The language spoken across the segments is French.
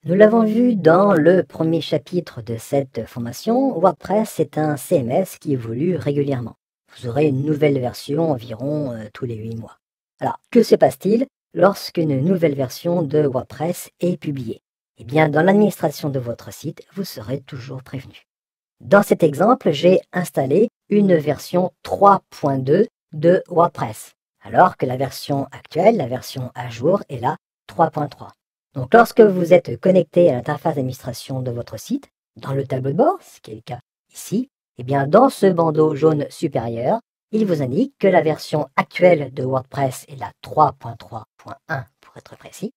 Nous l'avons vu dans le premier chapitre de cette formation, WordPress est un CMS qui évolue régulièrement. Vous aurez une nouvelle version environ tous les 8 mois. Alors, que se passe-t-il lorsqu'une nouvelle version de WordPress est publiée? Eh bien, dans l'administration de votre site, vous serez toujours prévenu. Dans cet exemple, j'ai installé une version 3.2 de WordPress, alors que la version actuelle, la version à jour, est la 3.3. Donc, lorsque vous êtes connecté à l'interface d'administration de votre site, dans le tableau de bord, ce qui est le cas ici, eh bien, dans ce bandeau jaune supérieur, il vous indique que la version actuelle de WordPress est la 3.3.1 pour être précis.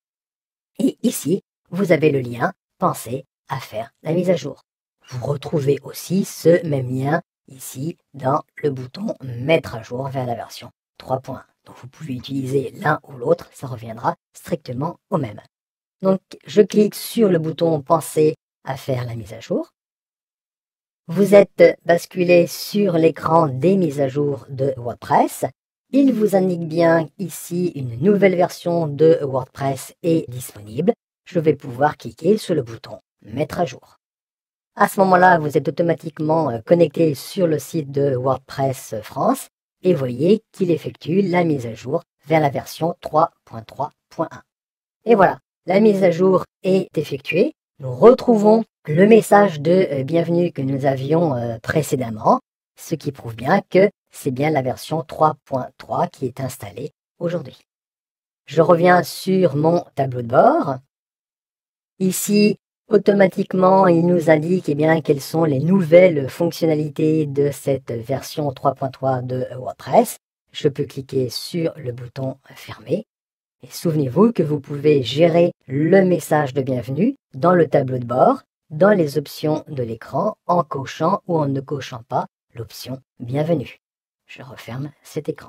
Et ici, vous avez le lien « Pensez à faire la mise à jour ». Vous retrouvez aussi ce même lien ici dans le bouton « Mettre à jour vers la version 3.1 ». Donc, vous pouvez utiliser l'un ou l'autre, ça reviendra strictement au même. Donc, je clique sur le bouton « Penser à faire la mise à jour ». Vous êtes basculé sur l'écran des mises à jour de WordPress. Il vous indique bien ici une nouvelle version de WordPress est disponible. Je vais pouvoir cliquer sur le bouton « Mettre à jour ». À ce moment-là, vous êtes automatiquement connecté sur le site de WordPress France et voyez qu'il effectue la mise à jour vers la version 3.3.1. Et voilà, la mise à jour est effectuée. Nous retrouvons le message de bienvenue que nous avions précédemment, ce qui prouve bien que c'est bien la version 3.3 qui est installée aujourd'hui. Je reviens sur mon tableau de bord. Ici, automatiquement, il nous indique quelles sont les nouvelles fonctionnalités de cette version 3.3 de WordPress. Je peux cliquer sur le bouton « Fermer ». Et souvenez-vous que vous pouvez gérer le message de bienvenue dans le tableau de bord, dans les options de l'écran, en cochant ou en ne cochant pas l'option bienvenue. Je referme cet écran.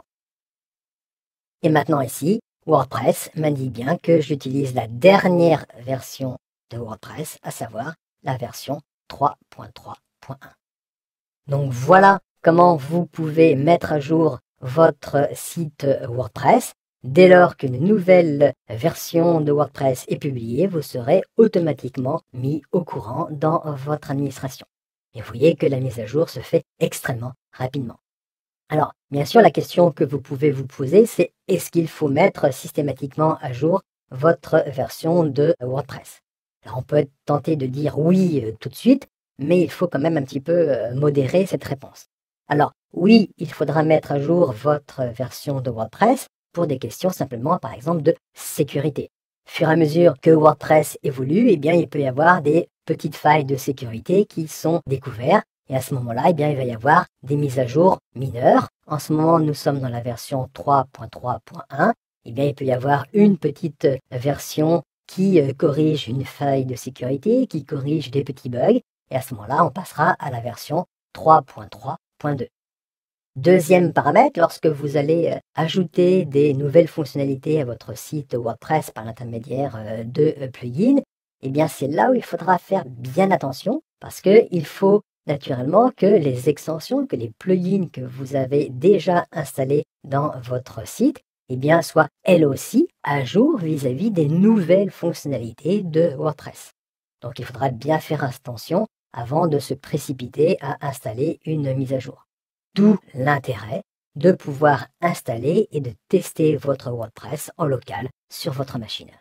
Et maintenant ici, WordPress m'indique bien que j'utilise la dernière version de WordPress, à savoir la version 3.3.1. Donc voilà comment vous pouvez mettre à jour votre site WordPress. Dès lors qu'une nouvelle version de WordPress est publiée, vous serez automatiquement mis au courant dans votre administration. Et vous voyez que la mise à jour se fait extrêmement rapidement. Alors, bien sûr, la question que vous pouvez vous poser, c'est est-ce qu'il faut mettre systématiquement à jour votre version de WordPress? Alors, on peut être tenté de dire oui tout de suite, mais il faut quand même un petit peu modérer cette réponse. Alors, oui, il faudra mettre à jour votre version de WordPress pour des questions simplement, par exemple, de sécurité. Au fur et à mesure que WordPress évolue, il peut y avoir des petites failles de sécurité qui sont découvertes. Et à ce moment-là, il va y avoir des mises à jour mineures. En ce moment, nous sommes dans la version 3.3.1. Il peut y avoir une petite version qui corrige une faille de sécurité, qui corrige des petits bugs. Et à ce moment-là, on passera à la version 3.3.2. Deuxième paramètre, lorsque vous allez ajouter des nouvelles fonctionnalités à votre site WordPress par l'intermédiaire de plugins, c'est là où il faudra faire bien attention parce qu'il faut naturellement que les extensions, que les plugins que vous avez déjà installés dans votre site, soient elles aussi à jour vis-à-vis des nouvelles fonctionnalités de WordPress. Donc il faudra bien faire attention avant de se précipiter à installer une mise à jour. D'où l'intérêt de pouvoir installer et de tester votre WordPress en local sur votre machine.